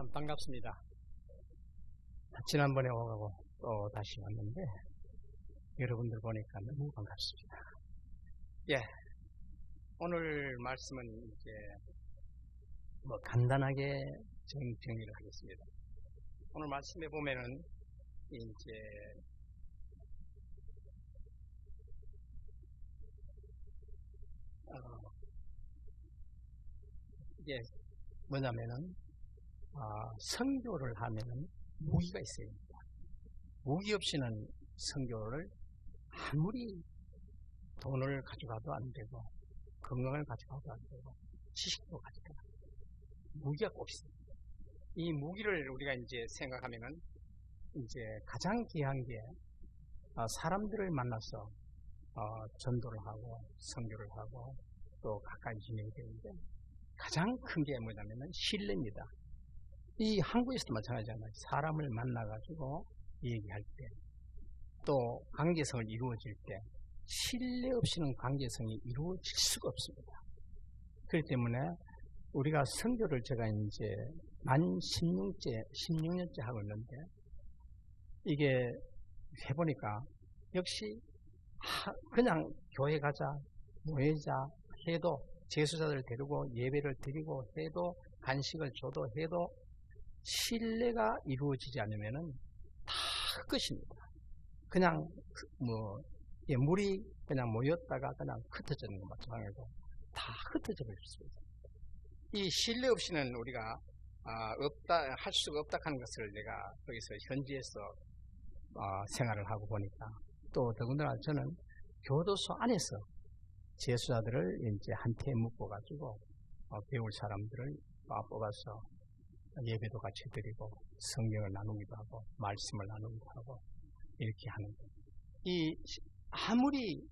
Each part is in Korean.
참 반갑습니다. 지난번에 오고 또 다시 왔는데 여러분들 보니까 너무 반갑습니다. 예, 오늘 말씀은 이제 간단하게 정리를 하겠습니다. 오늘 말씀에 보면은 이게 뭐냐면은 선교를 하면은 무기가 있어야 됩니다. 무기 없이는 선교를 아무리 돈을 가져가도 안 되고 건강을 가져가도 안 되고 지식도 가져가도 안 되고 무기가 꼭 있습니다. 이 무기를 우리가 이제 생각하면은 이제 가장 귀한 게 사람들을 만나서 전도를 하고 선교를 하고 또 가까이 지내야 되는데 가장 큰 게 뭐냐면은 신뢰입니다. 이 한국에서도 마찬가지잖아요. 사람을 만나가지고 얘기할 때, 또 관계성을 이루어질 때, 신뢰 없이는 관계성이 이루어질 수가 없습니다. 그렇기 때문에 우리가 선교를 제가 이제 만 16년째 하고 있는데, 이게 해보니까 역시 그냥 교회 가자, 모이자 해도 제수자들을 데리고 예배를 드리고 해도 간식을 줘도 해도 신뢰가 이루어지지 않으면은 다 헛것입니다. 그냥 물이 그냥 모였다가 그냥 흩어지는 것 마찬가지고 다 흩어져 버릴 수 있습니다. 이 신뢰 없이는 우리가 할 수가 없다 하는 것을 내가 거기서 현지에서 생활을 하고 보니까 또 더군다나 저는 교도소 안에서 제수자들을 이제 한테 묶어가지고 배울 사람들을 뽑아서 예배도 같이 드리고 성경을 나누기도 하고 말씀을 나누기도 하고 이렇게 하는 거예요. 이 아무리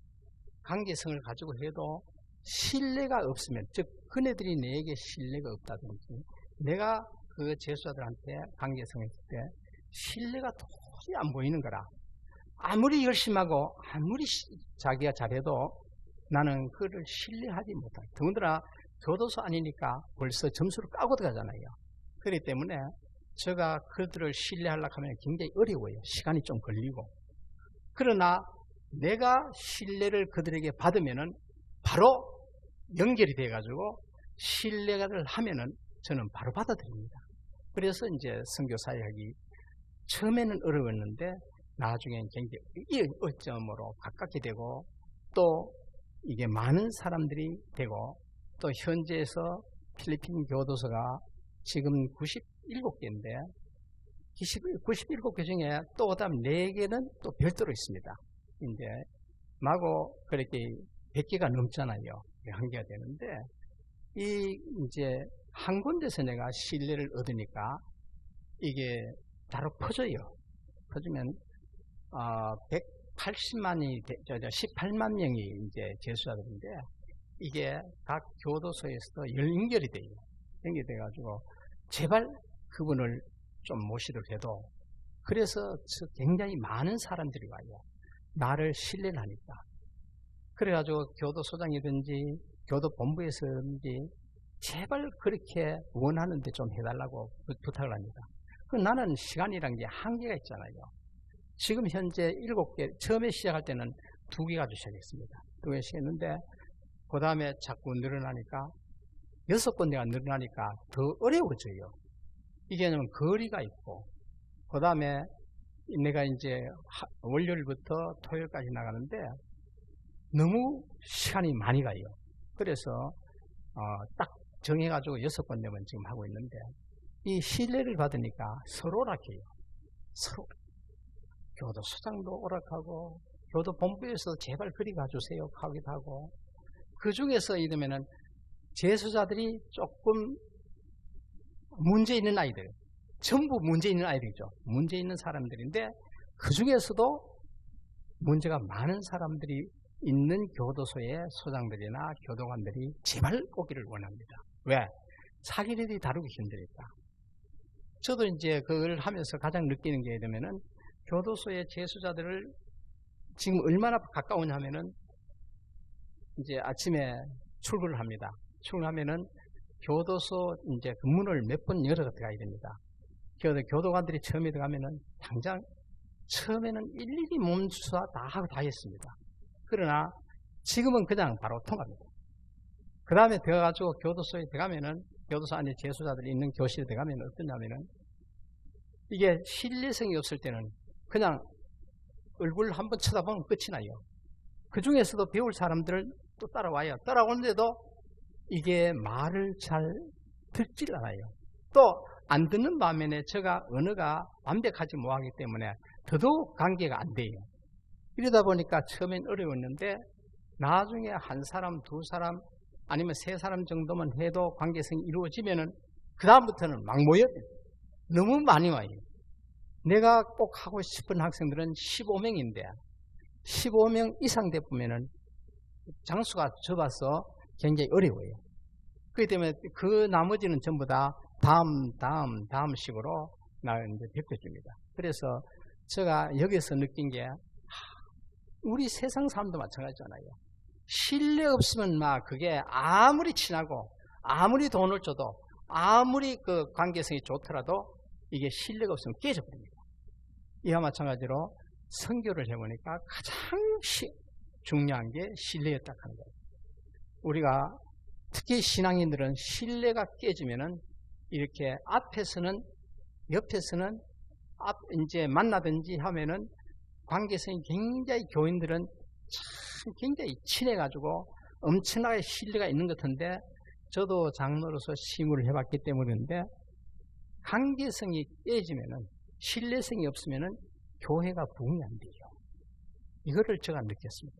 관계성을 가지고 해도 신뢰가 없으면, 즉 그네들이 내게 신뢰가 없다든지 내가 그 제수자들한테 관계성을 했을 때 신뢰가 도저히 안 보이는 거라. 아무리 열심히 하고 아무리 자기가 잘해도 나는 그를 신뢰하지 못하고, 더군다나 교도소 아니니까 벌써 점수를 까고 들어가잖아요. 그렇기 때문에 제가 그들을 신뢰하려고 하면 굉장히 어려워요. 시간이 좀 걸리고. 그러나 내가 신뢰를 그들에게 받으면은 바로 연결이 돼가지고 신뢰를 하면은 저는 바로 받아들입니다. 그래서 이제 선교사회 하기 처음에는 어려웠는데 나중엔 굉장히 어점으로 가깝게 되고 또 이게 많은 사람들이 되고 또 현지에서 필리핀 교도소가 지금 97개인데 97개 중에 또 그다음 4개는 또 별도로 있습니다. 이제 마구 그렇게 100개가 넘잖아요. 한 개가 되는데 이제 한 군데서 내가 신뢰를 얻으니까 이게 바로 퍼져요. 퍼지면 180만이 18만 명이 이제 제수자들인데 이게 각 교도소에서도 연결이 돼요. 연결이 돼가지고 제발 그분을 좀 모시도록 해도, 그래서 굉장히 많은 사람들이 와요. 나를 신뢰를 하니까. 그래가지고 교도소장이든지 교도본부에서든지 제발 그렇게 원하는데 좀 해달라고 부탁을 합니다. 나는 시간이란 게 한계가 있잖아요. 지금 현재 7개, 처음에 시작할 때는 2개 가지고 시작했습니다. 2개 시작했는데 그 다음에 자꾸 늘어나니까 6군데가 늘어나니까 더 어려워져요. 이게 왜냐면 거리가 있고, 그 다음에 내가 이제 월요일부터 토요일까지 나가는데 너무 시간이 많이 가요. 그래서 딱 정해가지고 6군데만 지금 하고 있는데 이 신뢰를 받으니까 서로 오락해요. 서로. 교도소장도 오락하고 교도본부에서 제발 그리 가주세요 하기도 하고, 그 중에서 이러면은 제수자들이 조금 문제 있는 아이들, 전부 문제 있는 아이들이죠. 문제 있는 사람들인데 그 중에서도 문제가 많은 사람들이 있는 교도소의 소장들이나 교도관들이 제발 오기를 원합니다. 왜? 자기들이 다루기 힘드니까. 저도 이제 그걸 하면서 가장 느끼는 게 이러면은 교도소의 제수자들을 지금 얼마나 가까우냐면은 이제 아침에 출근을 합니다. 출근하면은 교도소 이제 그 문을 몇 번 열어 들어가야 됩니다. 교도관들이 처음에 들어가면은 당장 처음에는 일일이 몸수사 다 하고 다 했습니다. 그러나 지금은 그냥 바로 통합니다. 그 다음에 들어가가지고 교도소에 들어가면은 교도소 안에 재수자들이 있는 교실에 들어가면 어떠냐면은 이게 신뢰성이 없을 때는 그냥 얼굴 한번 쳐다보면 끝이 나요. 그 중에서도 배울 사람들을 또 따라와요. 따라오는데도 이게 말을 잘 듣질 않아요. 또 안 듣는 반면에 제가 언어가 완벽하지 못하기 때문에 더더욱 관계가 안 돼요. 이러다 보니까 처음엔 어려웠는데 나중에 한 사람, 두 사람 아니면 세 사람 정도만 해도 관계성이 이루어지면은 그 다음부터는 막 모여요. 너무 많이 와요. 내가 꼭 하고 싶은 학생들은 15명인데 15명 이상 되면은 장수가 좁아서 굉장히 어려워요. 그렇기 때문에 그 나머지는 전부 다 다음 식으로 나 이제 베껴줍니다. 그래서 제가 여기서 느낀 게 우리 세상 사람도 마찬가지잖아요. 신뢰 없으면 막 그게 아무리 친하고 아무리 돈을 줘도 아무리 그 관계성이 좋더라도 이게 신뢰가 없으면 깨져버립니다. 이와 마찬가지로 선교를 해보니까 가장 중요한 게 신뢰였다 하는 거예요. 우리가 특히 신앙인들은 신뢰가 깨지면은 이렇게 앞에서는 옆에서는 이제 만나든지 하면은 관계성이 굉장히 교인들은 참 굉장히 친해가지고 엄청나게 신뢰가 있는 것 같은데 저도 장로로서 심의를 해봤기 때문인데 관계성이 깨지면은 신뢰성이 없으면은 교회가 부흥이 안 돼요. 이거를 제가 느꼈습니다.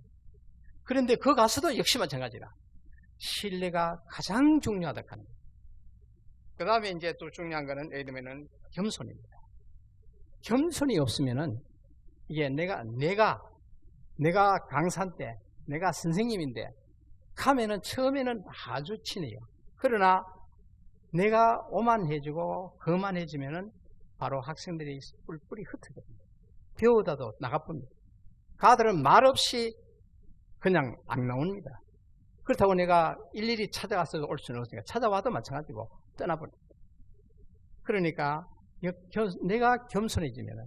그런데 그 가서도 역시 마찬가지라. 신뢰가 가장 중요하다 하는 거예요. 그 다음에 이제 또 중요한 거는 예를 들면은 겸손입니다. 겸손이 없으면은 이게 내가 강사 때, 내가 선생님인데 가면은 처음에는 아주 친해요. 그러나 내가 오만해지고 거만해지면은 바로 학생들이 뿔뿔이 흩어집니다. 배우다도 나가쁩니다. 가들은 말없이 그냥 안 나옵니다. 그렇다고 내가 일일이 찾아가서 올 수는 없으니까 찾아와도 마찬가지고 떠나버립니다. 그러니까 내가 겸손해지면은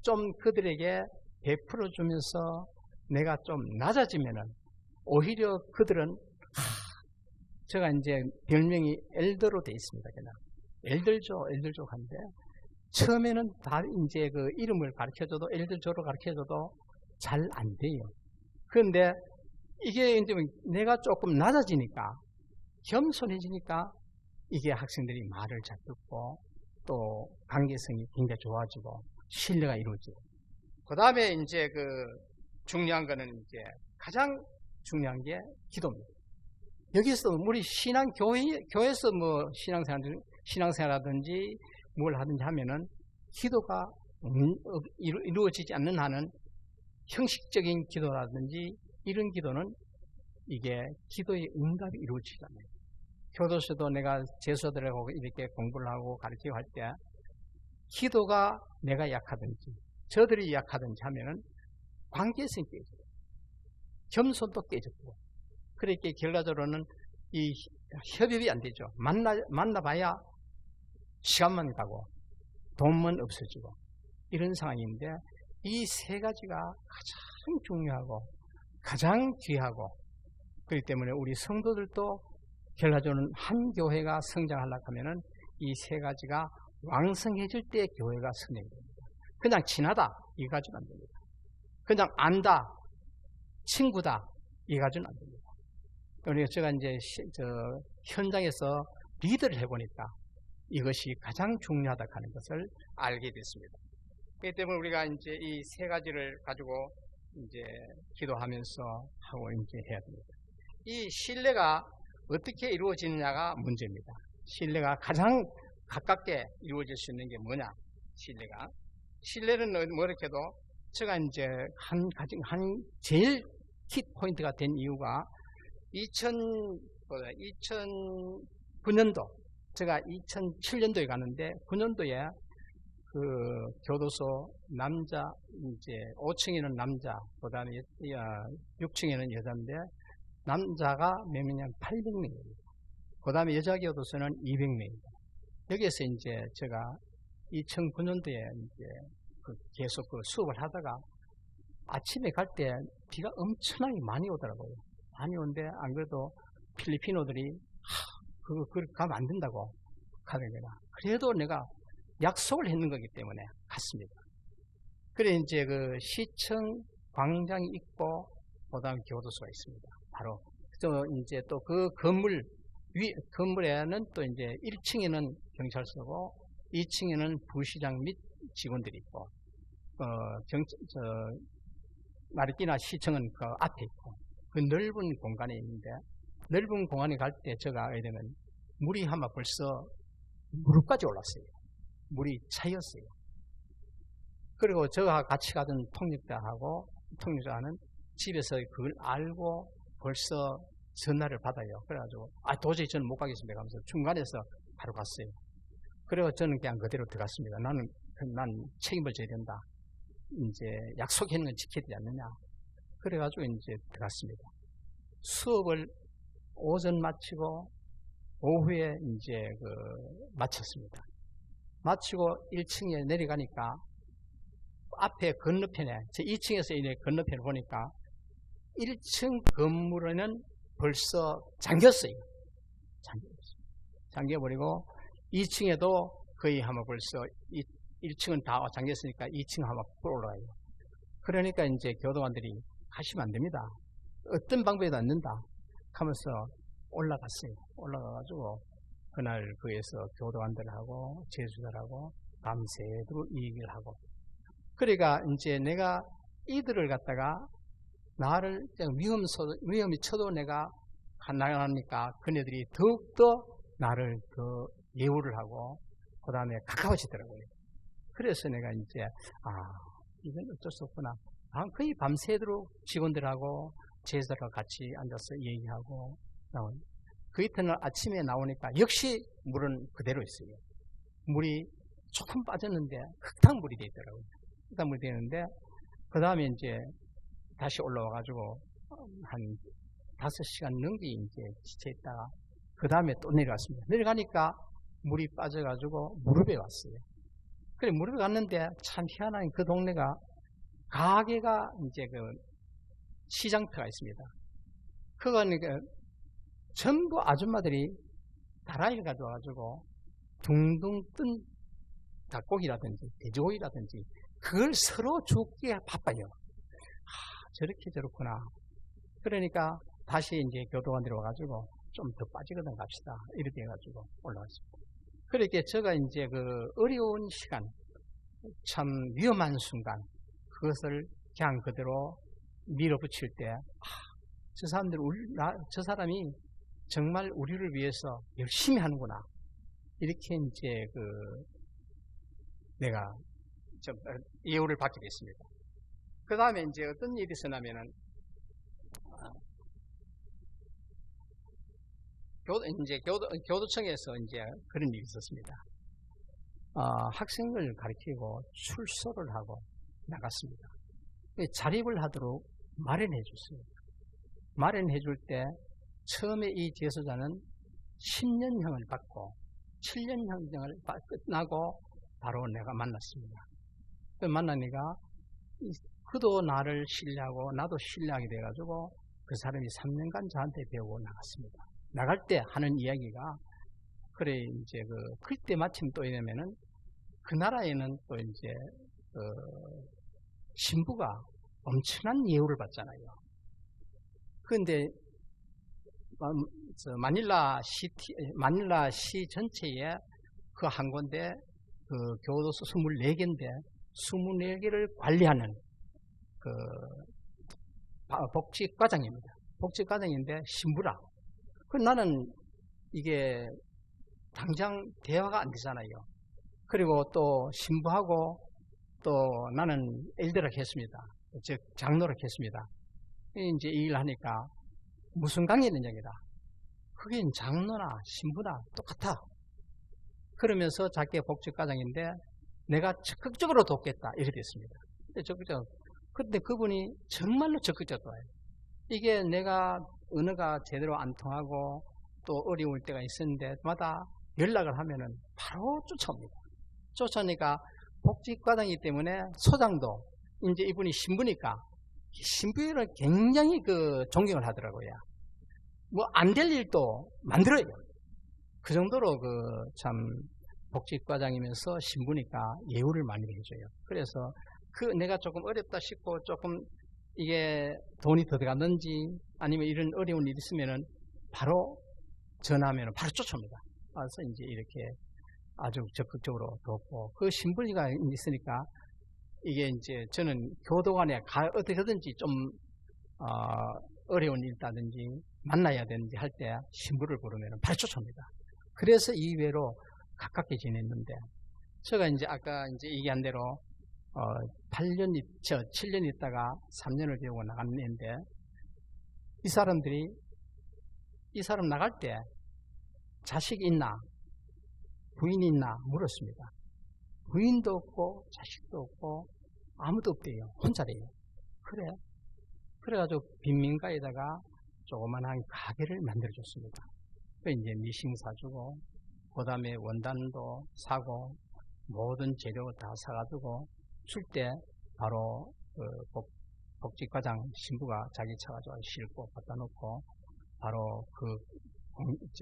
좀 그들에게 베풀어주면서 내가 좀 낮아지면은 오히려 그들은 제가 이제 별명이 엘더로 돼 있습니다. 그냥 엘들조 한데 처음에는 다 이제 그 이름을 가르쳐줘도 엘들조로 가르쳐줘도 잘 안 돼요. 그런데 이게 이제 내가 조금 낮아지니까 겸손해지니까 이게 학생들이 말을 잘 듣고 또 관계성이 굉장히 좋아지고 신뢰가 이루어지고 그 다음에 이제 그 중요한 거는 이제 가장 중요한 게 기도입니다. 여기서 우리 교회에서 뭐 신앙생활하든지 뭘 하든지 하면은 기도가 이루어지지 않는 한은 형식적인 기도라든지 이런 기도는 이게 기도의 응답이 이루어지지 않아요. 교도소도 내가 재수들하고 이렇게 공부를 하고 가르치고 할 때 기도가 내가 약하든지 저들이 약하든지 하면은 관계성이 깨져요. 겸손도 깨졌고 그렇게 결과적으로는 이 협업이 안 되죠. 만나봐야 시간만 가고 돈만 없어지고 이런 상황인데 이 세 가지가 가장 중요하고 가장 귀하고 그렇기 때문에 우리 성도들도 결과적으로는 한 교회가 성장하려고 하면은 이 세 가지가 왕성해질 때 교회가 성장됩니다. 그냥 친하다 이 가지는 안 됩니다. 그냥 안다 친구다 이 가지는 안 됩니다. 그러니까 제가 이제 현장에서 리더를 해보니까 이것이 가장 중요하다 하는 것을 알게 됐습니다. 그렇기 때문에 우리가 이제 이 세 가지를 가지고 이제 기도하면서 하고 이제 해야 됩니다. 이 신뢰가 어떻게 이루어지느냐가 문제입니다. 신뢰가 가장 가깝게 이루어질 수 있는 게 뭐냐? 신뢰는 뭐 이렇게도 제가 이제 제일 키 포인트가 된 이유가 2009년도 제가 2007년도에 가는데 9년도에 그 교도소 남자 이제 5층에는 남자 그다음에 6층에는 여자인데 남자가 몇 명이냐면 800명입니다. 그 다음에 여자 교도소는 200명입니다. 여기에서 이제 제가 2009년도에 이제 계속 수업을 하다가 아침에 갈 때 비가 엄청나게 많이 오더라고요. 많이 오는데 안 그래도 필리핀어들이 그거 가면 안 된다고 가게 되나. 그래도 내가 약속을 했는 거기 때문에 갔습니다. 그래 이제 그 시청 광장이 있고 그다음 교도소가 있습니다. 바로 또 이제 또 그 건물에는 또 이제 1층에는 경찰서고 2층에는 부시장 및 직원들이 있고 마리끼나 시청은 그 앞에 있고 그 넓은 공간에 있는데 넓은 공간에 갈 때 제가 가게 되면 물이 아마 벌써 무릎까지 올랐어요. 물이 차였어요. 그리고 저와 같이 가던 통역자는 집에서 그걸 알고 벌써 전화를 받아요. 그래가지고 도저히 저는 못 가겠습니다 하면서 중간에서 바로 갔어요. 그리고 저는 그냥 그대로 들어갔습니다. 난 책임을 져야 된다. 이제 약속했는 건 지켜야 되지 않느냐. 그래가지고 이제 들어갔습니다. 수업을 오전 마치고 오후에 이제 마쳤습니다. 마치고 1층에 내려가니까 앞에 건너편에, 제 2층에서 이제 건너편을 보니까 1층 건물에는 벌써 잠겼어요. 잠겨버리고 2층에도 거의 아마 벌써 1층은 다 잠겼으니까 2층 아마 올라가요. 그러니까 이제 교도관들이 하시면 안 됩니다. 어떤 방법에도 안 된다 하면서 올라갔어요. 올라가가지고 그날 거기에서 교도관들하고 제주들하고 밤새도록 이 얘기를 하고. 그러니까 이제 내가 이들을 갖다가 나를 위험이 쳐도 내가 나가니까 그네들이 더욱더 나를 더 예우를 하고 그 다음에 가까워지더라고요. 그래서 내가 이제 이건 어쩔 수 없구나. 거의 밤새도록 직원들하고 제자들하고 같이 앉아서 얘기하고 나오니 그 이튿날 아침에 나오니까 역시 물은 그대로 있어요. 물이 조금 빠졌는데 흙탕물이 되어 있더라고요. 흙탕물이 되는데 그 다음에 이제 다시 올라와가지고 한 5시간 넘게 이제 지쳐 있다가 그 다음에 또 내려갔습니다. 내려가니까 물이 빠져가지고 무릎에 왔어요. 그래 무릎에 갔는데 참 희한하게 그 동네가 가게가 이제 시장터가 있습니다. 그거는 전부 아줌마들이 다라이를 가져와가지고 둥둥 뜬 닭고기라든지 돼지고기라든지 그걸 서로 줍기에 바빠요. 저렇게 저렇구나. 그러니까 다시 이제 교도관들이 와가지고 좀 더 빠지거든 갑시다. 이렇게 해가지고 올라왔습니다. 그렇게 제가 이제 어려운 시간, 참 위험한 순간, 그것을 그냥 그대로 밀어붙일 때, 저 사람이 정말 우리를 위해서 열심히 하는구나. 이렇게 이제 내가 좀 예우를 받게 됐습니다. 그 다음에 이제 어떤 일이 있었냐면은, 교도청에서 이제 그런 일이 있었습니다. 학생을 가르치고 출소를 하고 나갔습니다. 자립을 하도록 마련해 줬습니다. 마련해 줄 때 처음에 이 재소자는 10년형을 받고 7년형을 끝나고 바로 내가 만났습니다. 만나니까 그도 나를 신뢰하고 나도 신뢰하게 돼가지고 그 사람이 3년간 저한테 배우고 나갔습니다. 나갈 때 하는 이야기가 그래 이제 그때 마침 또 이러면은 그 나라에는 또 이제 신부가 엄청난 예우를 받잖아요. 그런데 마닐라 시 전체에 그 한 군데 교도소 24개인데 24개를 관리하는 복지과장입니다. 복지과장인데 신부라. 나는 이게 당장 대화가 안 되잖아요. 그리고 또 신부하고 또 나는 엘더락 했습니다. 즉 장로락 했습니다. 이제 이 일을 하니까 무슨 관계 있는 얘기다. 그게 장로나 신부나 똑같아. 그러면서 자기 복지과장인데 내가 적극적으로 돕겠다 이렇게 됐습니다. 근데 그분이 정말로 적극적으로 와요. 이게 내가 언어가 제대로 안 통하고 또 어려울 때가 있었는데 마다 연락을 하면은 바로 쫓아옵니다. 쫓아오니까 복직과장이기 때문에 소장도 이제 이분이 신부니까 신부를 굉장히 존경을 하더라고요. 뭐 안 될 일도 만들어요. 그 정도로 참 복직과장이면서 신부니까 예우를 많이 해줘요. 그래서 내가 조금 어렵다 싶고 조금 이게 돈이 더 들어갔는지 아니면 이런 어려운 일이 있으면은 바로 전화하면 바로 쫓아옵니다. 그래서 이제 이렇게 아주 적극적으로 돕고 그 신분이가 있으니까 이게 이제 저는 교도관에 어떻게든지 좀 어려운 일 있다든지 만나야 되는지 할 때 신부를 부르면 바로 쫓아옵니다. 그래서 이외로 가깝게 지냈는데 제가 이제 아까 이제 얘기한 대로 7년 있다가 3년을 배우고 나갔는데 이 사람 나갈 때 자식이 있나 부인이 있나 물었습니다. 부인도 없고 자식도 없고 아무도 없대요. 혼자래요. 그래가지고 빈민가에다가 조그만한 가게를 만들어줬습니다. 이제 미싱 사주고 그 다음에 원단도 사고 모든 재료 다 사가지고 줄 때 바로 복직과장 신부가 자기 차 가지고 싣고 갖다 놓고 바로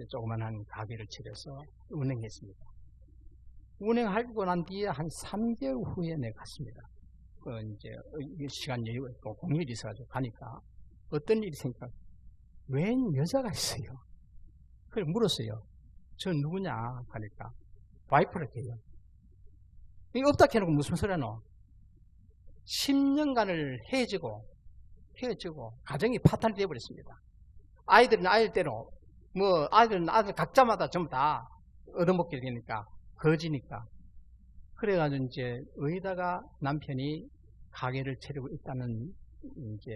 조그만한 가게를 차려서 운행했습니다. 운행하고 난 뒤에 한 3개월 후에 내가 갔습니다. 이제 시간 여유가 있고 공휴일이 있어가지고 가니까 어떤 일이 생길까? 웬 여자가 있어요. 그걸 물었어요. 저 누구냐? 하니까 와이프를 해요. 이거 없다 해놓고 무슨 소리야? 10년간을 헤어지고 가정이 파탄이 되어버렸습니다. 아이들은 아이들대로 아이들은 아들 각자마다 전부 다 얻어먹게 되니까 거지니까. 그래가지고 이제 어디다가 남편이 가게를 차리고 있다는 이제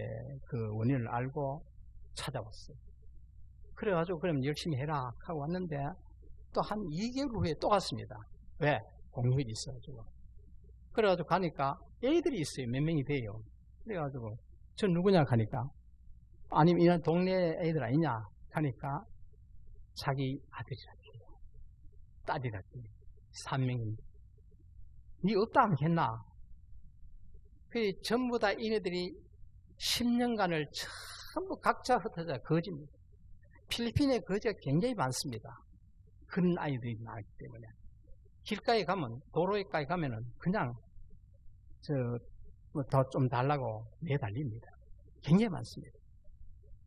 그 원인을 알고 찾아왔어요. 그래가지고 그럼 열심히 해라 하고 왔는데 또 한 2개월 후에 또 갔습니다. 왜? 공휴일이 있어가지고. 그래가지고 가니까 애들이 있어요. 몇 명이 돼요. 그래가지고 저 누구냐 하니까 아니면 이런 동네 애들 아니냐 하니까 자기 아들이라고 딸이라고 3명인데 니 없다 하면 했나? 그 전부 다 이네들이 10년간을 전부 각자 흩어져 거지입니다. 필리핀에 거지가 굉장히 많습니다. 그런 아이들이 많기 때문에 길가에 가면 도로에까지 가면은 그냥 더 좀 달라고 내달립니다. 굉장히 많습니다.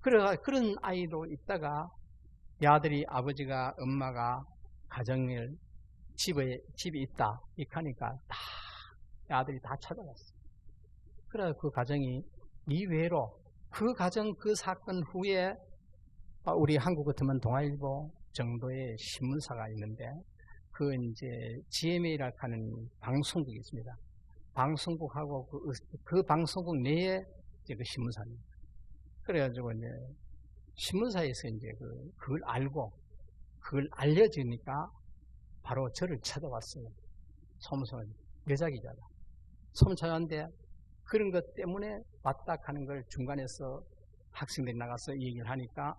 그런 아이도 있다가 이 아들이 아버지가 엄마가 가정을 집에 있다 이러니까 이 아들이 다 찾아갔어요. 그래서 그 가정이 이외로 그 가정 그 사건 후에 우리 한국 같으면 동아일보 정도의 신문사가 있는데 그 이제 GMA라고 하는 방송국이 있습니다. 방송국하고 그 방송국 내에 이제 그 신문사입니다. 그래가지고 이제 신문사에서 이제 그걸 알고 그걸 알려주니까 바로 저를 찾아왔어요. 소문선 여자 기자가 소문 찾아왔는데 그런 것 때문에 왔다 하는 걸 중간에서 학생들이 나가서 얘기를 하니까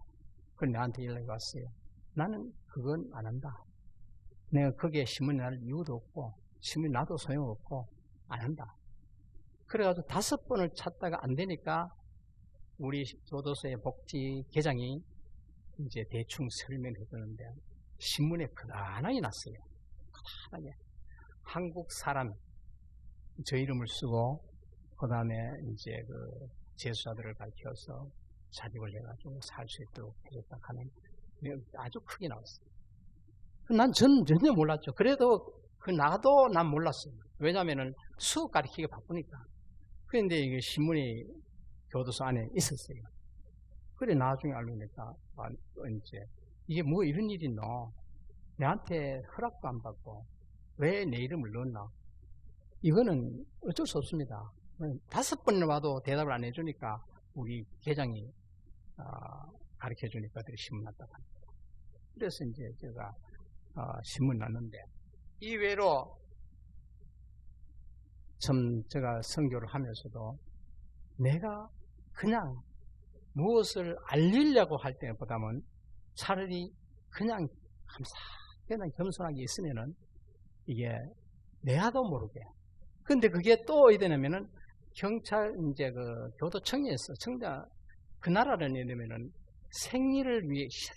그걸 나한테 연락이 왔어요. 나는 그건 안 한다. 내가 거기에 신문이 날 이유도 없고 신문이 나도 소용없고 안 한다. 그래가지고 5번을 찾다가 안 되니까 우리 교도소의 복지 계장이 이제 대충 설명해 주는데 신문에 크다하게 났어요. 크다하게 한국 사람 저 이름을 쓰고 그 다음에 이제 재수자들을 밝혀서 자격을 내가지고 살 수 있도록 해줬다 하는 아주 크게 나왔어요. 난 전혀 몰랐죠. 그래도 나도 난 몰랐어요. 왜냐하면은 수업 가르치기 바쁘니까. 그런데 이게 신문이 교도소 안에 있었어요. 그래 나중에 알고 보니까 이제 이게 뭐 이런 일이 있노? 내한테 허락도 안 받고 왜 내 이름을 넣었나? 이거는 어쩔 수 없습니다. 5번을 와도 대답을 안 해주니까 우리 계장이 가르쳐 주니까 신문 났다. 그래서 이제 제가 신문 났는데 이외로 참 제가 선교를 하면서도 내가 그냥 무엇을 알리려고 할 때보다는 차라리 그냥 그냥 겸손하게 있으면은 이게 내야도 모르게. 근데 그게 또 어디 되냐면은 경찰 이제 그 교도청에서 청자 그 나라는 이러면은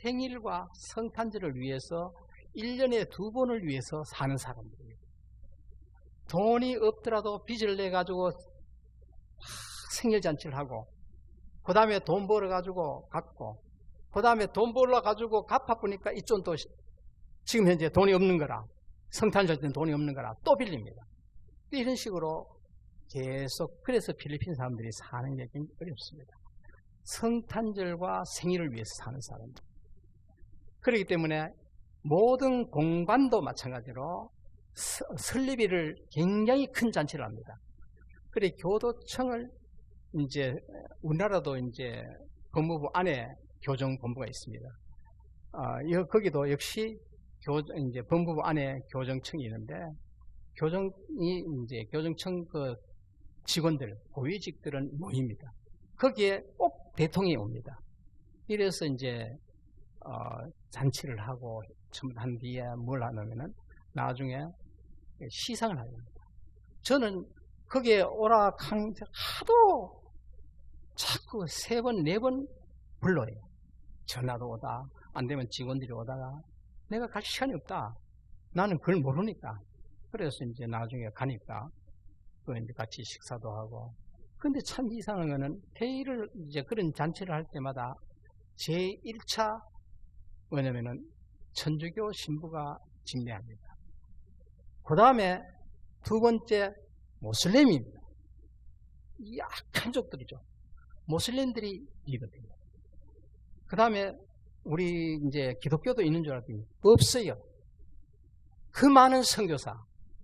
생일과 성탄절을 위해서 1년에 2번을 위해서 사는 사람들이에요. 돈이 없더라도 빚을 내가지고 생일잔치를 하고, 그 다음에 돈 벌어가지고 갚고, 그 다음에 돈 벌어가지고 갚아보니까 이쪽 또 지금 현재 돈이 없는 거라, 성탄절 때는 돈이 없는 거라 또 빌립니다. 이런 식으로 계속, 그래서 필리핀 사람들이 사는 게 굉장히 어렵습니다. 성탄절과 생일을 위해서 사는 사람들. 그렇기 때문에 모든 공관도 마찬가지로 설립일을 굉장히 큰 잔치를 합니다. 그래 교도청을 이제 우리나라도 이제 법무부 안에 교정본부가 있습니다. 거기도 역시 이제 법무부 안에 교정청이 있는데 교정청 그 직원들, 고위직들은 모입니다. 거기에 꼭 대통령이 옵니다. 이래서 이제 잔치를 하고 한 뒤에 뭘 하냐면은 나중에 시상을 합니다. 저는 거기에 오락한 하도 자꾸 3번, 4번 불러요. 전화도 오다, 안 되면 직원들이 오다가 내가 갈 시간이 없다. 나는 그걸 모르니까. 그래서 이제 나중에 가니까 그 이제 같이 식사도 하고. 근데 참 이상한 거는 회의를 이제 그런 잔치를 할 때마다 제1차 뭐냐면은 천주교 신부가 집례합니다. 그 다음에 2번째 모슬렘입니다. 약한 족들이죠. 모슬렘들이 리더입니다. 그 다음에 우리 이제 기독교도 있는 줄 알았더니 없어요. 그 많은 선교사,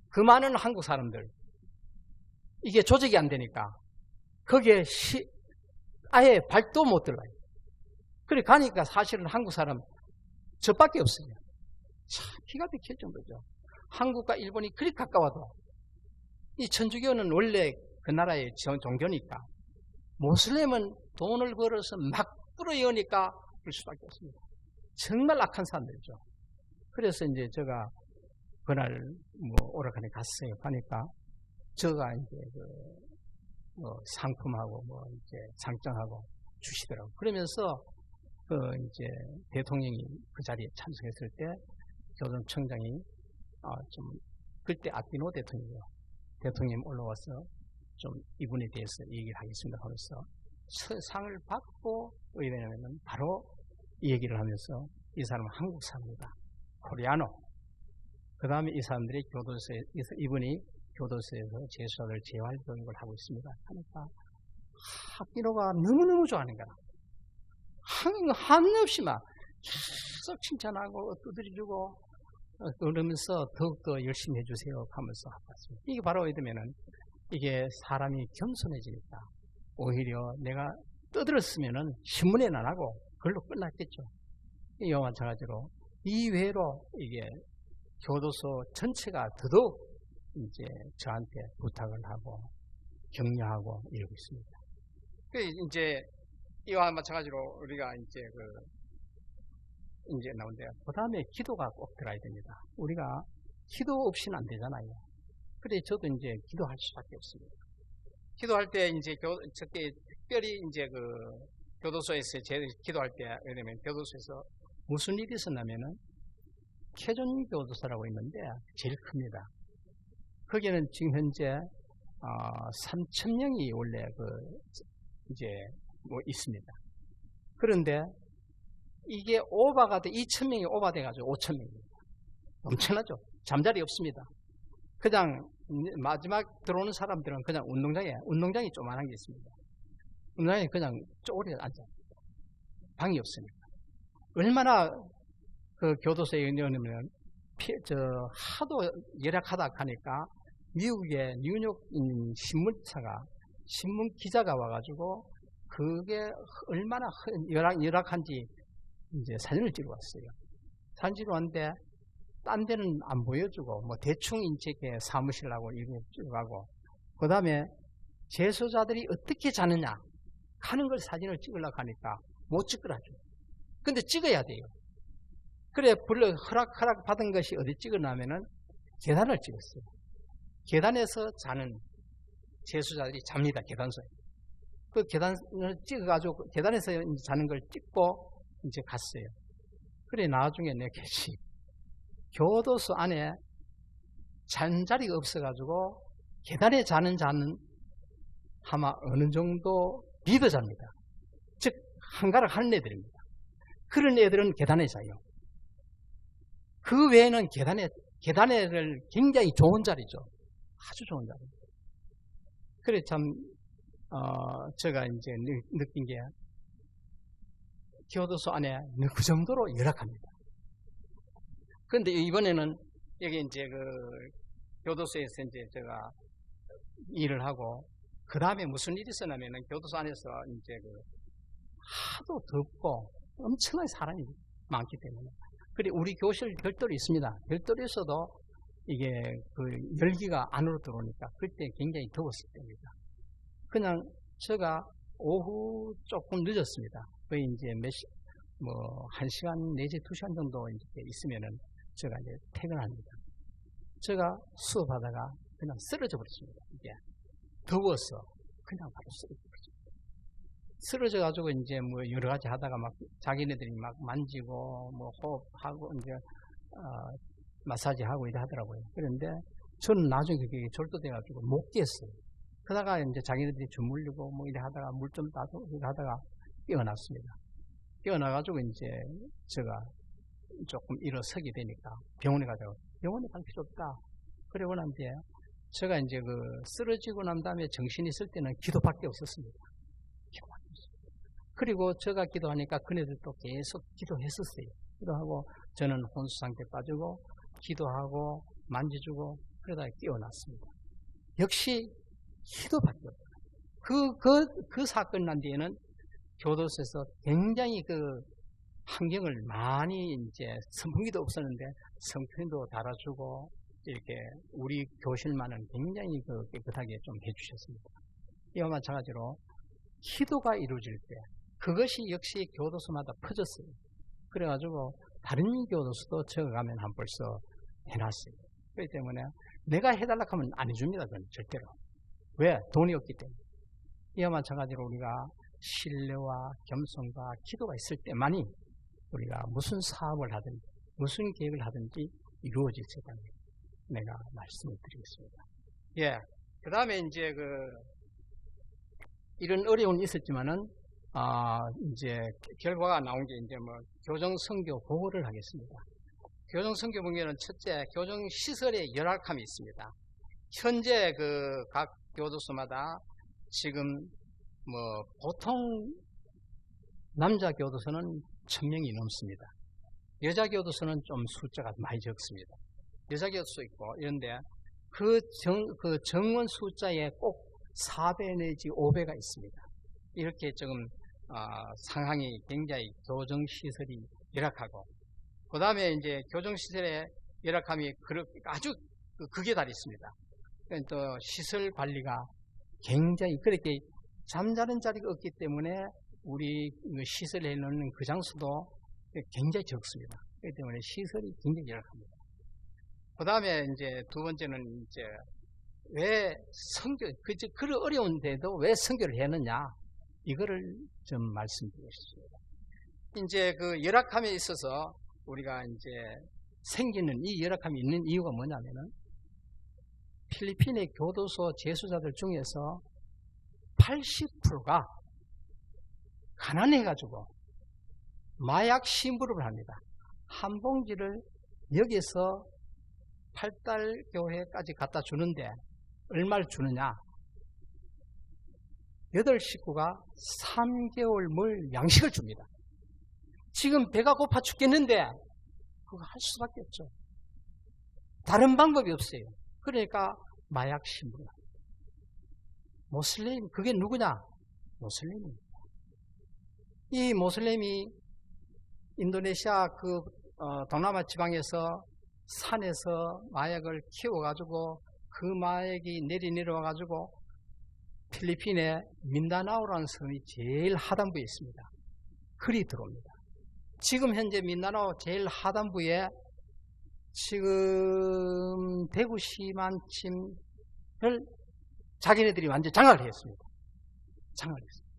그 많은 한국 사람들, 이게 조직이 안 되니까 거기에 아예 발도 못 들어요. 그래 가니까 사실은 한국 사람 저밖에 없어요. 참 기가 막힐 정도죠. 한국과 일본이 그리 가까워도 이 천주교는 원래 그 나라의 종교니까, 모슬렘은 돈을 벌어서 막 끌어여니까 그럴 수밖에 없습니다. 정말 악한 사람들이죠. 그래서 이제 제가 그날 오락관에 갔어요. 가니까 제가 이제 상품하고 이제 상장하고 주시더라고요. 그러면서 이제 대통령이 그 자리에 참석했을 때 교정청장이 좀 그때 아키노 대통령이 올라와서 좀 이분에 대해서 얘기를 하겠습니다 하면서 상을 받고 왜냐하면 바로 이 얘기를 하면서 이 사람은 한국 사람이다. 코리아노. 그 다음에 이 사람들이 이분이 교도소에서 재수자들 재활 교육을 하고 있습니다. 하니까 아키노가 너무너무 좋아하는 거야. 한없이 막 계속 칭찬하고 두드려주고 그러면서 더욱더 열심히 해주세요 하면서 하셨습니다. 이게 바로 이러면은 이게 사람이 겸손해지니까 오히려 내가 떠들었으면은 신문에는 안 하고 그걸로 끝났겠죠. 이와 마찬가지로 이외로 이게 교도소 전체가 더더욱 이제 저한테 부탁을 하고 격려하고 이러고 있습니다. 이제 이와 마찬가지로 우리가 이제 이제 나온대요. 그 다음에 기도가 꼭 들어야 됩니다. 우리가 기도 없이는 안 되잖아요. 그래 저도 이제 기도할 수밖에 없습니다. 기도할 때 이제 특별히 이제 교도소에서 기도할 때 왜냐면 교도소에서 무슨 일이 있었냐면은 캐존 교도소라고 있는데 제일 큽니다. 거기는 지금 현재 3,000명이 원래 이제 있습니다. 그런데 이게 오바가 돼 2,000명이 오바돼가지고 5,000명입니다. 엄청나죠? 잠자리 없습니다. 그냥 마지막 들어오는 사람들은 그냥 운동장이 조그만한 게 있습니다. 운동장에 그냥 쪼그려 앉아. 방이 없으니까. 얼마나 그 교도소에 있냐면 하도 열악하다 하니까 미국의 뉴욕 신문 기자가 와가지고 그게 얼마나 열악한지 이제 사진을 찍어 왔어요. 사진 찍어 왔는데 딴 데는 안 보여주고 대충 이제 사무실하고 이렇게 찍어가고 그 다음에 재소자들이 어떻게 자느냐 하는 걸 사진을 찍으려고 하니까 못 찍으라죠. 근데 찍어야 돼요. 그래 허락 받은 것이 어디 찍었냐면은 계단을 찍었어요. 계단에서 자는 재수자들이 잡니다. 계단소에. 그 계단을 찍어가지고 계단에서 자는 걸 찍고 이제 갔어요. 그래 나중에 내겠지. 교도소 안에 잔 자리가 없어가지고 계단에 자는 자는 아마 어느 정도 리더자입니다. 즉 한가락 하는 애들입니다. 그런 애들은 계단에 자요. 그 외에는 계단에를 굉장히 좋은 자리죠. 아주 좋은 자리. 그래 참 제가 이제 느낀 게 교도소 안에 그 정도로 열악합니다. 그런데 이번에는 여기 이제 그 교도소에서 이제 제가 일을 하고 그 다음에 무슨 일이 있었냐면은 교도소 안에서 이제 그 하도 덥고 엄청나게 사람이 많기 때문에 그리고 우리 교실 별도로 있습니다. 별도로 있어도 이게 그 열기가 안으로 들어오니까 그때 굉장히 더웠을 때입니다. 그냥 제가 오후 조금 늦었습니다. 거의 이제 뭐 1시간 내지 2시간 정도 이렇게 있으면은 제가 이제 퇴근합니다. 제가 수업하다가 그냥 쓰러져 버렸습니다. 이게 더워서 그냥 바로 쓰러져 버렸습니다. 쓰러져 가지고 이제 뭐 여러 가지 하다가 막 자기네들이 막 만지고 뭐 호흡하고 이제 마사지 하고 이래 하더라고요. 그런데 저는 나중에 그게 절도돼 가지고 못 깼어요. 그러다가 이제 자기네들이 주물리고 뭐 이래 하다가 물 좀 따고 이래 하다가 깨어났습니다. 깨어나가지고 이제 제가 조금 일어서게 되니까 병원에 가자고. 병원에 갈 필요 없다. 그러고 난 뒤에 제가 이제 그 쓰러지고 난 다음에 정신이 있을 때는 기도밖에 없었습니다. 기도밖에 없었습니다. 그리고 제가 기도하니까 그네들도 계속 기도했었어요. 기도하고 저는 혼수 상태 빠지고 기도하고 만져주고 그러다가 깨어났습니다. 역시 기도밖에 없어요. 그 사건 난 뒤에는 교도소에서 굉장히 그 환경을 많이 이제 선풍기도 없었는데 선풍기도 달아주고 이렇게 우리 교실만은 굉장히 그 깨끗하게 좀 해주셨습니다. 이와 마찬가지로 기도가 이루어질 때 그것이 역시 교도소마다 퍼졌어요. 그래가지고 다른 교도소도 제가 가면 한 벌써 해놨어요. 그렇기 때문에 내가 해달라고 하면 안 해줍니다. 그건 절대로. 왜? 돈이 없기 때문에. 이와 마찬가지로 우리가 신뢰와 겸손과 기도가 있을 때만이 우리가 무슨 사업을 하든지 무슨 계획을 하든지 이루어질 거다. 내가 말씀을 드리겠습니다. 예. 그 다음에 이제 이런 어려움이 있었지만은 이제 결과가 나온 게 이제 뭐 교정 선교 보고를 하겠습니다. 교정 선교 보면은 첫째 교정 시설의 열악함이 있습니다. 현재 각 교도소마다 지금 뭐 보통 남자 교도소는 1000명이 넘습니다. 여자 교도소는 좀 숫자가 많이 적습니다. 여자 교도소 있고 이런데 그 정원 숫자에 꼭 4배 내지 5배가 있습니다. 이렇게 지금 상황이 굉장히 교정시설이 열악하고 그 다음에 이제 교정시설의 열악함이 아주 극에 달했습니다. 또 시설 관리가 굉장히 그렇게 잠자는 자리가 없기 때문에 우리 시설에 넣는 그 장소도 굉장히 적습니다. 그렇기 때문에 시설이 굉장히 열악합니다. 그 다음에 이제 두 번째는 이제 왜 그런 어려운데도 왜 선교를 했느냐 이거를 좀 말씀드리겠습니다. 이제 그 열악함에 있어서 우리가 이제 생기는 이 열악함이 있는 이유가 뭐냐면은 필리핀의 교도소 재수자들 중에서 80%가 가난해가지고 마약 심부름을 합니다. 한 봉지를 여기서 8달 교회까지 갖다 주는데 얼마를 주느냐? 8식구가 3개월 물 양식을 줍니다. 지금 배가 고파 죽겠는데 그거 할 수밖에 없죠. 다른 방법이 없어요. 그러니까 마약 심부름. 모슬림, 그게 누구냐? 모슬림입니다. 이 모슬림이 인도네시아 동남아 지방에서 산에서 마약을 키워가지고 그 마약이 내려와가지고 필리핀의 민다나오라는 섬이 제일 하단부에 있습니다. 그리 들어옵니다. 지금 현재 민다나오 제일 하단부에 지금 대구시만침을 자기네들이 완전 장악을 했습니다. 장악을 했습니다.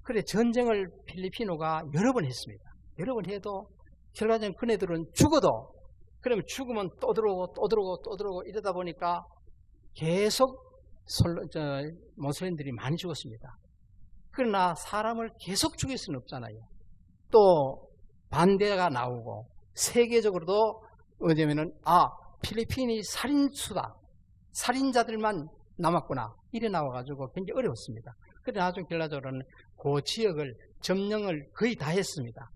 그래 전쟁을 필리핀어가 여러 번 했습니다. 여러 번 해도 결과적으로 그네들은 죽어도 그러면 죽으면 또 들어오고 또 들어오고 또 들어오고 이러다 보니까 계속 모슬림들이 많이 죽었습니다. 그러나 사람을 계속 죽일 수는 없잖아요. 또 반대가 나오고 세계적으로도 어쩌면은 필리핀이 살인수다, 살인자들만 남았구나 이래 나와가지고 굉장히 어려웠습니다. 그래 나중에 결과적으로는 그 지역을 점령을 거의 다 했습니다.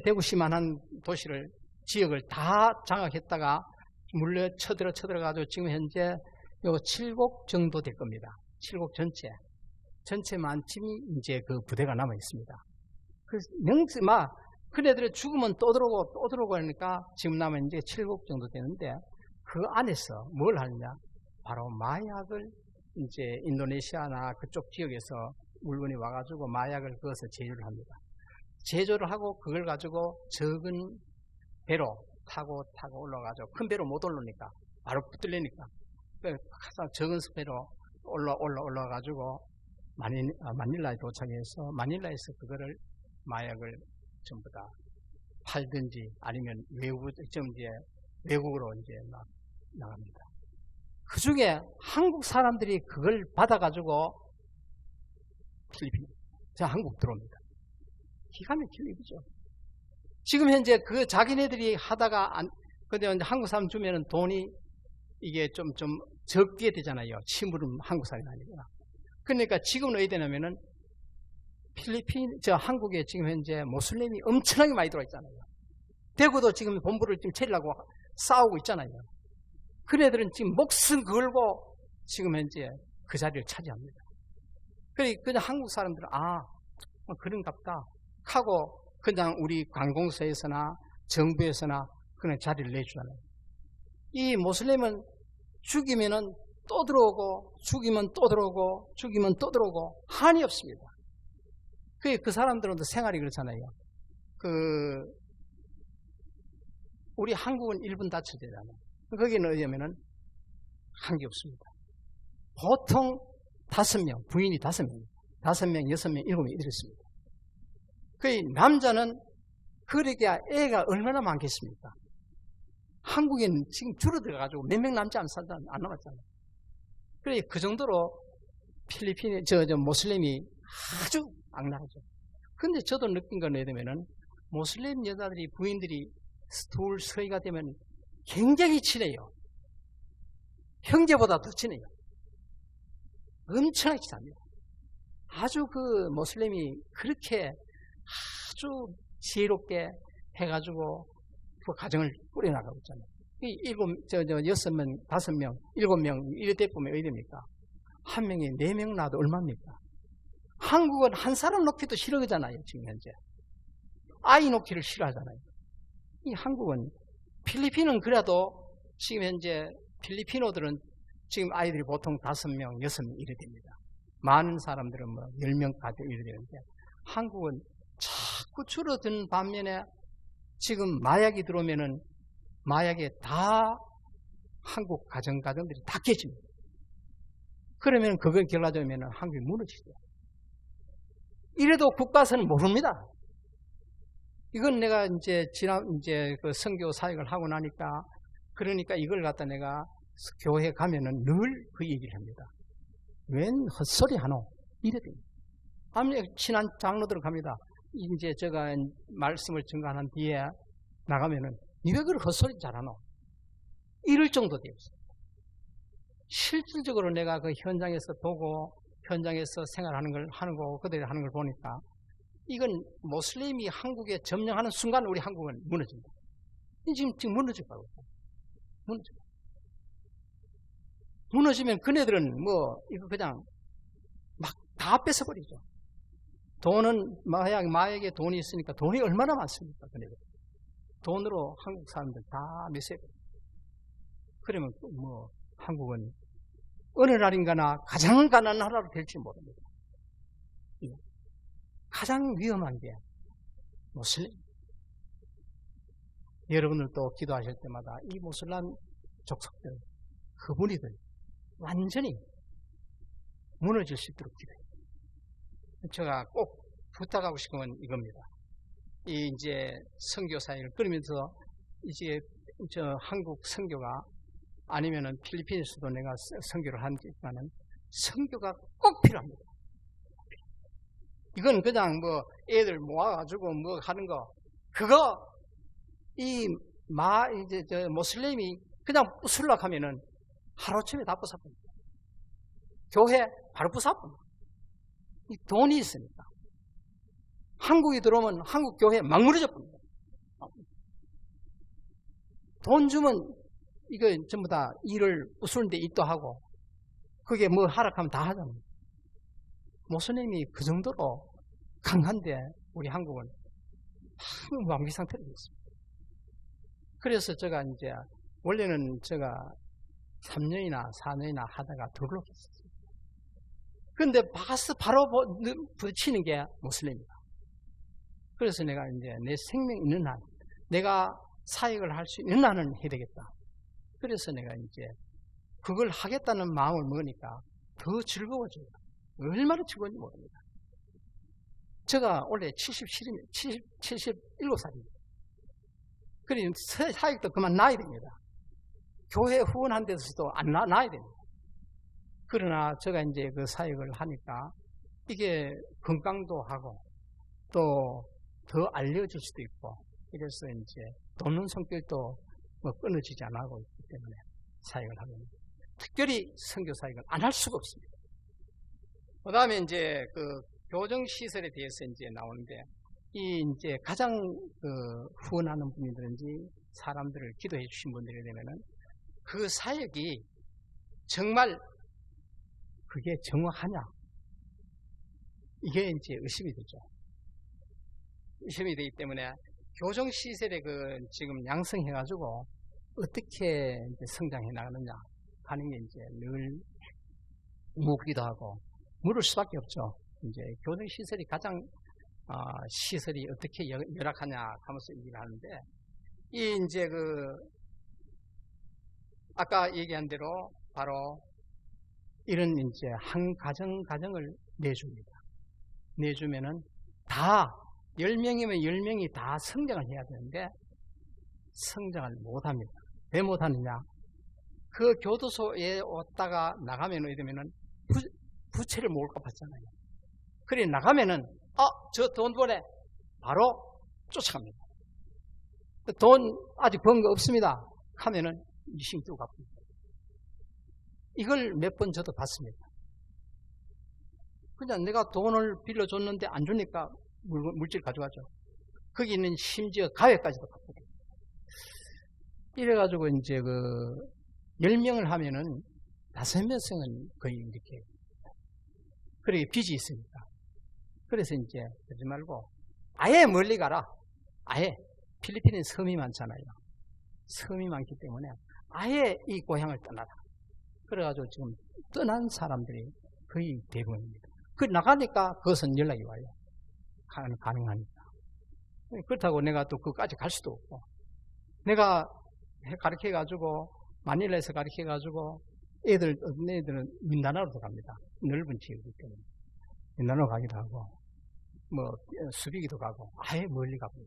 대구시만한 도시를 지역을 다 장악했다가 물려 쳐들어가지고 지금 현재 요 7곡 정도 될 겁니다. 7곡 전체 만침이 이제 그 부대가 남아 있습니다. 그래서 그네들이 죽으면 또 들어오고 하니까 지금 남은 이제 7곡 정도 되는데 그 안에서 뭘 하느냐? 바로 마약을 이제 인도네시아나 그쪽 지역에서 물건이 와가지고 마약을 그어서 제조를 합니다. 제조를 하고 그걸 가지고 적은 배로 타고 올라가죠. 큰 배로 못 올라오니까 바로 붙들리니까 항상 적은 배로 올라가지고 마닐라에 도착해서 마닐라에서 그거를 마약을 전부 다 팔든지 아니면 외국으로 이제 막 나갑니다. 그 중에 한국 사람들이 그걸 받아가지고 필리핀, 한국 들어옵니다. 기가 막힐 일이죠. 지금 현재 그 자기네들이 하다가 근데 한국 사람 주면은 돈이 이게 좀 적게 되잖아요. 침울은 한국 사람이 아니구나. 그러니까 지금은 어디 되냐면은 한국에 지금 현재 모슬림이 엄청나게 많이 들어와 있잖아요. 대구도 지금 본부를 지금 차리려고 싸우고 있잖아요. 그네들은 지금 목숨 걸고 지금 현재 그 자리를 차지합니다. 그냥 한국 사람들은 그런갑다 하고 그냥 우리 관공서에서나 정부에서나 그냥 자리를 내주잖아요. 이 모슬림은 죽이면은 또 들어오고 죽이면 또 들어오고 죽이면 또 들어오고 한이 없습니다. 그 사람들은 생활이 그렇잖아요. 우리 한국은 1분 다쳐지잖아요. 거기는 어디냐면은 한 게 없습니다. 보통 5명, 부인이 5명, 5명, 6명, 7명 이렇습니다. 남자는 그러게 애가 얼마나 많겠습니까? 한국에는 지금 줄어들어가지고 몇 명 남지 안 남았잖아요. 그래 그 정도로 필리핀의 모슬림이 아주 악랄하죠. 근데 저도 느낀 건 뭐냐면은 모슬림 여자들이 부인들이 둘 서희가 되면 굉장히 친해요. 형제보다 더 친해요. 엄청나게 친합니다. 아주 그 모슬림이 그렇게 아주 지혜롭게 해가지고 그 가정을 꾸려나가고 있잖아요. 6명, 5명, 7명 이렇게 보면 어디 됩니까? 한 명에 4명 낳아도 얼마입니까? 한국은 한 사람 놓기도 싫어하잖아요. 지금 현재 아이 놓기를 싫어하잖아요. 이 한국은 필리핀은 그래도 지금 현재 필리핀어들은 지금 아이들이 보통 5명, 6명 이래 됩니다. 많은 사람들은 10명까지 이래 되는데 한국은 자꾸 줄어드는 반면에 지금 마약이 들어오면은 마약에 다 한국 가정들이 다 깨집니다. 그러면 그걸 결과적으면 한국이 무너지죠. 이래도 국가에서는 모릅니다. 이건 내가 이제 그 선교 사역을 하고 나니까 그러니까 이걸 갖다 내가 교회 가면은 늘 그 얘기를 합니다. 웬 헛소리 하노? 이래 됩니다. 친한 장로들 갑니다. 이제 제가 말씀을 증거한 뒤에 나가면은 니가 그걸 헛소리 잘하노? 이럴 정도 되었어요. 실질적으로 내가 그 현장에서 보고 현장에서 생활하는 걸 하는 거 그들이 하는 걸 보니까 이건 모슬림이 한국에 점령하는 순간 우리 한국은 무너집니다. 지금 무너질 거라고. 무너지면 그네들은 이거 그냥 막 다 뺏어버리죠. 돈은 마약에 돈이 있으니까 돈이 얼마나 많습니까? 그네들. 돈으로 한국 사람들 다 매수해버려요. 그러면 한국은 어느 날인가나 가장 가난한 나라로 될지 모릅니다. 가장 위험한 게 모슬림. 여러분들도 기도하실 때마다 이 모슬람 족속들, 그분이들 완전히 무너질 수 있도록 기도해요. 제가 꼭 부탁하고 싶은 건 이겁니다. 이 이제 선교사역을 끊으면서 이제 한국 선교가 아니면은 필리핀에서도 내가 선교를 하지만은 선교가 꼭 필요합니다. 이건 그냥 뭐 애들 모아가지고 뭐 하는 거, 그거 이제 모슬림이 그냥 부술락하면은 하루쯤에 다 부숴버립니다. 교회 바로 부숴버립니다. 이 돈이 있으니까. 한국이 들어오면 한국 교회 막 무너져 버립니다. 돈 주면 이거 전부 다 일을 부수는데 입도 하고, 그게 뭐 하락하면 다 하잖아요. 모슬림이 그 정도로 강한데 우리 한국은 완비 상태로 있습니다. 그래서 제가 이제 원래는 제가 3년이나 4년이나 하다가 들어오겠어요. 근데 바로 부딪히는 게 모슬림이다. 그래서 내가 이제 내 생명 있는 한, 내가 사역을 할 수 있는 한은 해야 되겠다. 그래서 내가 이제 그걸 하겠다는 마음을 먹으니까 더 즐거워져요. 얼마나 즐거운지 모릅니다. 제가 원래 77살입니다. 그러니 사역도 그만 놔야 됩니다. 교회 후원한 데서도 안 놔야 됩니다. 그러나 제가 이제 그 사역을 하니까 이게 건강도 하고 또 더 알려질 수도 있고, 그래서 이제 돕는 성격도 뭐 끊어지지 않아 하고 있기 때문에 사역을 하면 특별히 선교 사역을 안 할 수가 없습니다. 그 다음에 이제 그 교정시설에 대해서 이제 나오는데, 이 이제 가장 그 후원하는 분이든지 사람들을 기도해 주신 분들이 되면은 그 사역이 정말 그게 정확하냐, 이게 이제 의심이 되죠. 의심이 되기 때문에 교정시설에 그 지금 양성해가지고 어떻게 이제 성장해 나가느냐 하는 게 이제 늘 묻기도 하고, 물을 수밖에 없죠. 이제 교정시설이 가장 시설이 어떻게 열악하냐 하면서 얘기를 하는데, 이 이제 그 아까 얘기한 대로 바로 이런 이제 한 가정을 내줍니다. 내주면은 다 10명이면 10명이 다 성장을 해야 되는데 성장을 못합니다. 왜 못하느냐? 그 교도소에 왔다가 나가면 이러면은 부채를 못 갚았잖아요. 그래 나가면은 저 돈 보내 바로 쫓아갑니다. 돈 아직 번 거 없습니다 하면은 이심 또 갚습니다. 이걸 몇 번 저도 봤습니다. 그냥 내가 돈을 빌려줬는데 안 주니까 물질 가져가죠. 거기는 심지어 가외까지도 갚거든요. 이래가지고 이제 그 10명을 하면은 5명씩은 거의 이렇게, 그래 빚이 있으니까. 그래서 이제 그러지 말고 아예 멀리 가라. 아예 필리핀은 섬이 많잖아요. 섬이 많기 때문에 아예 이 고향을 떠나라. 그래가지고 지금 떠난 사람들이 거의 대부분입니다. 그 나가니까 그것은 연락이 와요. 가능하니까. 그렇다고 내가 또 그까지 갈 수도 없고, 내가 가르쳐가지고 마닐라에서 가르쳐가지고 애들은 민다나로도 갑니다. 넓은 지역이기 때문에 민다나로 가기도 하고 뭐 수비기도 가고 아예 멀리 가고,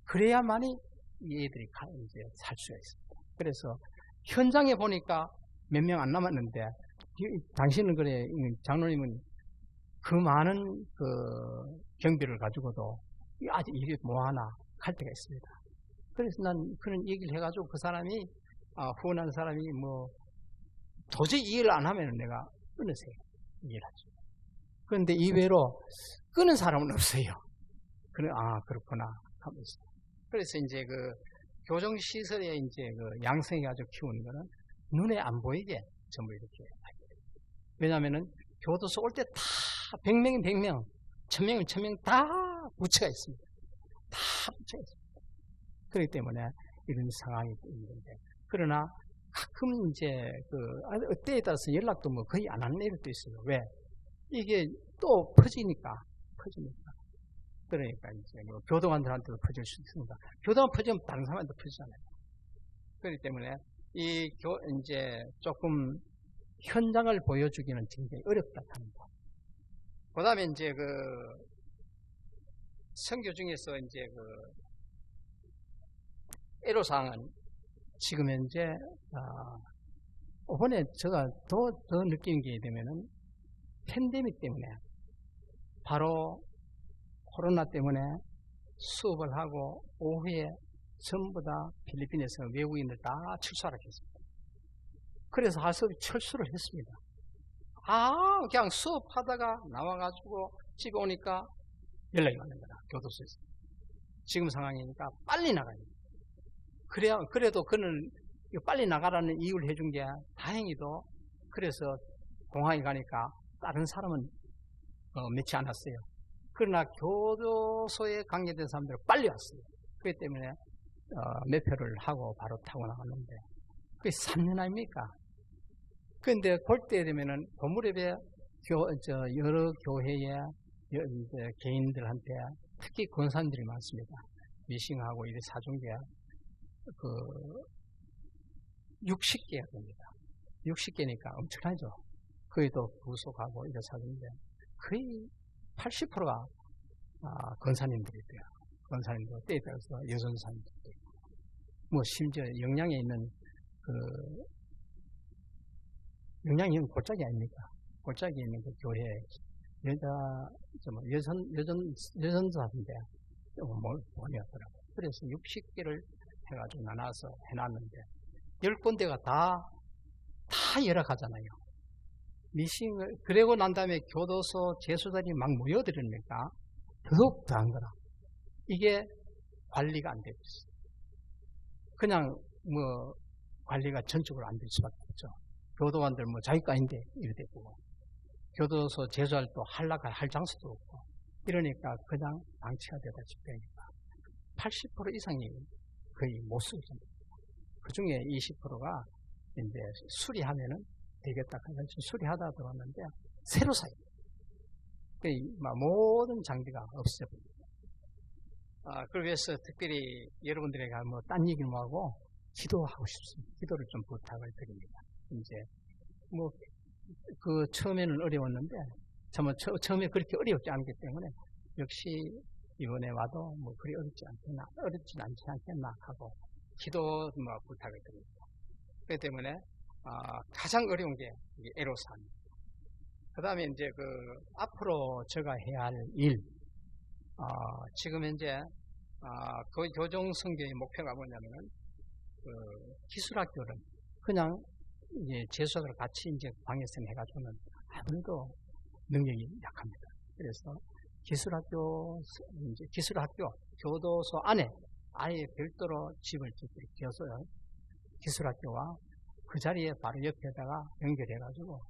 그래야만이 이 애들이 이제 살 수가 있습니다. 그래서 현장에 보니까 몇 명 안 남았는데, 당신은 그래, 장로님은 그 많은 그 경비를 가지고도 아직 일이 뭐하나 할 때가 있습니다. 그래서 난 그런 얘기를 해가지고 그 사람이 후원한 사람이 뭐 도저히 이해를 안 하면 내가 끊으세요. 이해를 하죠. 그런데 이외로 끊은 사람은 없어요. 그래, 그렇구나 하면서. 그래서 이제 그 교정시설에 이제 그 양성해가지고 키우는 거는 눈에 안 보이게 전부 이렇게. 왜냐면은 교도소 올 때 다 100명이면 100명, 1000명이면 1000명 다 부채가 있습니다. 다 부채가 있습니다. 그렇기 때문에 이런 상황이 있는데, 그러나 가끔 이제 그 때에 따라서 연락도 뭐 거의 안 하는 애들도 있어요. 왜? 이게 또 퍼지니까. 그러니까 이제 뭐 교도관들한테도 퍼질 수 있습니다. 교도관 퍼지면 다른 사람한테 퍼지잖아요. 그렇기 때문에 이제 조금 현장을 보여주기는 굉장히 어렵다 합니다. 그 다음에 이제 선교 중에서 이제 애로사항은 지금 현재, 이번에 제가 더 느끼는 게 되면은 팬데믹 때문에 바로 코로나 때문에 수업을 하고 오후에 전부 다 필리핀에서 외국인들 다 출소하라 했습니다. 그래서 하수업이 철수를 했습니다. 그냥 수업하다가 나와가지고 집에 오니까 연락이 오는 거다. 교도소에서. 지금 상황이니까 빨리 나가야 돼. 그래도 그는 빨리 나가라는 이유를 해준 게 다행히도 그래서 공항에 가니까 다른 사람은 몇지 않았어요. 그러나 교도소에 관계된 사람들은 빨리 왔어요. 그렇기 때문에 매표를 하고 바로 타고 나갔는데 그게 3년 아닙니까? 그런데 그때 되면은 본무렵에 여러 교회의 개인들한테 특히 권사님들이 많습니다. 미싱하고 이래 사중계 60개가 됩니다. 60개니까 엄청나죠. 거기도 부속하고 이래 사중계 거의 80%가 권사님들이고요. 권사님도 때에 따라서 여전사님들도 있고, 뭐 심지어 영양에 있는 영양이 골짜기 아닙니까? 골짜기에 있는 그 교회 여전사인데 뭐였더라고요. 그래서 60개를 해가지고 나눠서 해놨는데 10군데가 다 열악하잖아요. 미싱을 그러고 난 다음에 교도소 재수들이 막 모여들으니까 더욱 더한 거라. 이게 관리가 안 되고 있어요. 그냥 뭐 관리가 전적으로 안 될 수밖에 없죠. 교도관들 뭐 자기 거 아닌데 이러대고 교도소 재수할도 할 장소도 없고 이러니까 그냥 방치가 되다시피 되니까 80% 이상이 거의 못 쓰고 있습니다. 그 중에 20%가 이제 수리하면은 되겠다 해서 수리하다 들어왔는데 새로 사요. 모든 장비가 없어집니다. 그걸 위해서 특별히 여러분들에게 뭐 딴 얘기를 하고 기도하고 싶습니다. 기도를 좀 부탁을 드립니다. 이제 뭐 처음에는 어려웠는데 처음에 그렇게 어렵지 않기 때문에 역시 이번에 와도 뭐 그리 어렵지 않지 않겠나 하고 기도 뭐 부탁을 드립니다. 그렇기 때문에 가장 어려운 게 애로사항입니다. 그 다음에 이제 앞으로 제가 해야 할 일, 지금 현재 그 교정 선교의 목표가 뭐냐면은 기술학교를 그냥 이제 재수학을 같이 이제 방에서 해가지고는 아무래도 능력이 약합니다. 그래서 기술학교 교도소 안에 아예 별도로 집을 짓기로 지어서요. 기술학교와 그 자리에 바로 옆에다가 연결해가지고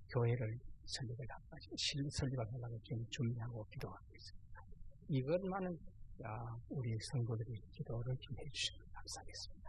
교회를 설립하려고 지금 준비하고 기도하고 있습니다. 이것만은 우리 성도들이 기도를 좀 해주시면 감사하겠습니다.